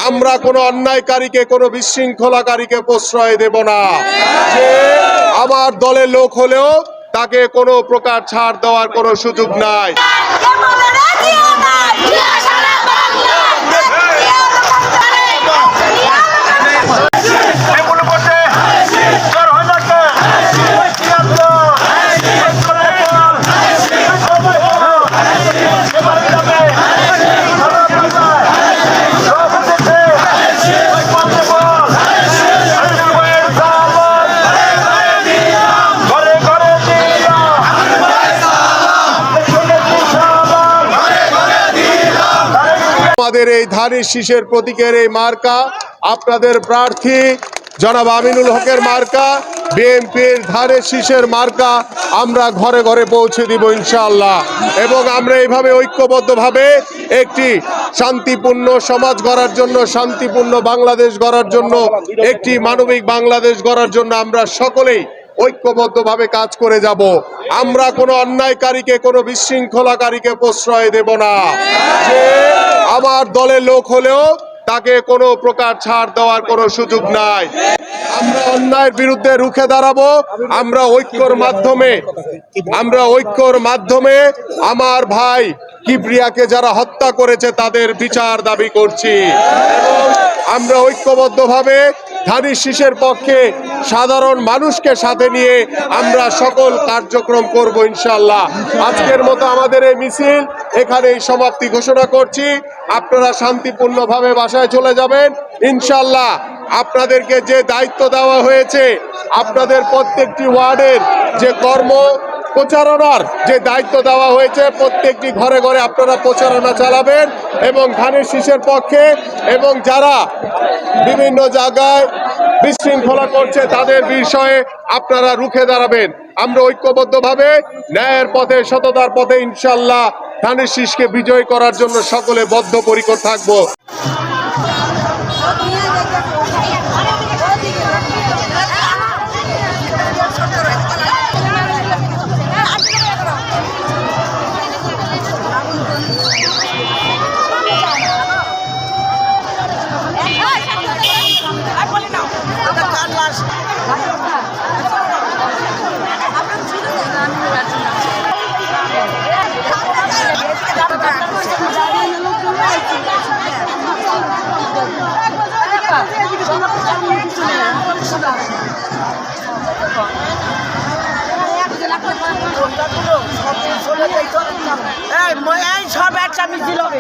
আমরা কোনো অন্যায়কারীকে, কোনো বিশৃঙ্খলাকারীকে প্রশ্রয় দেব না। যে আমার দলের লোক হলেও তাকে কোনো প্রকার ছাড় দেওয়ার কোনো সুযোগ নাই। আমাদের এই ধানের শীষের প্রতীকের এই মার্কা আপনাদের প্রার্থী জনাব আমিনুল হকের মার্কা, বিএনপির ধানের শীষের মার্কা আমরা ঘরে ঘরে পৌঁছে দিব ইনশাআল্লাহ। এবং আমরা এইভাবে ঐক্যবদ্ধভাবে একটি শান্তিপূর্ণ সমাজ গড়ার জন্য, শান্তিপূর্ণ বাংলাদেশ গড়ার জন্য, একটি মানবিক বাংলাদেশ গড়ার জন্য আমরা সকলেই ঐক্যবদ্ধভাবে কাজ করে যাব। আমরা কোনো অন্যায়কারীকে, কোনো বিশৃঙ্খলাকারীকে প্রশ্রয় দেব না। যে আমার দলের লোক হলেও তাকে কোনো প্রকার ছাড় দেওয়ার কোনো সুযোগ নাই। আমরা অন্যায়ের বিরুদ্ধে রুখে দাঁড়াবো। আমরা ঐক্যর মাধ্যমে আমার ভাই কিবরিয়াকে যারা হত্যা করেছে তাদের বিচার দাবি করছি। এবং আমরা ঐক্যবদ্ধভাবে ধানের শীষের পক্ষে সাধারণ মানুষকে সাথে নিয়ে আমরা সকল কার্যক্রম করব ইনশাআল্লাহ। আজকের মতো আমাদের এই মিছিল এখানেই সমাপ্তি ঘোষণা করছি। আপনারা শান্তিপূর্ণভাবে বাসায় চলে যাবেন ইনশাআল্লাহ। আপনাদেরকে যে দায়িত্ব দেওয়া হয়েছে, আপনাদের প্রত্যেকটি ওয়ার্ডের যে প্রচারণার যে দায়িত্ব দেওয়া হয়েছে, প্রত্যেকটি ঘরে ঘরে আপনারা প্রচারণা চালাবেন এবং ধানের শীষের পক্ষে, এবং যারা বিভিন্ন জায়গায় বিশৃঙ্খলা করছে তাদের বিষয়ে আপনারা রুখে দাঁড়াবেন। আমরা ঐক্যবদ্ধভাবে ন্যায়ের পথে, সততার পথে ইনশাআল্লাহ ধানের শীষকে বিজয় করার জন্য সকলে বদ্ধপরিকর থাকবো। সব একটা মিছিল হবে।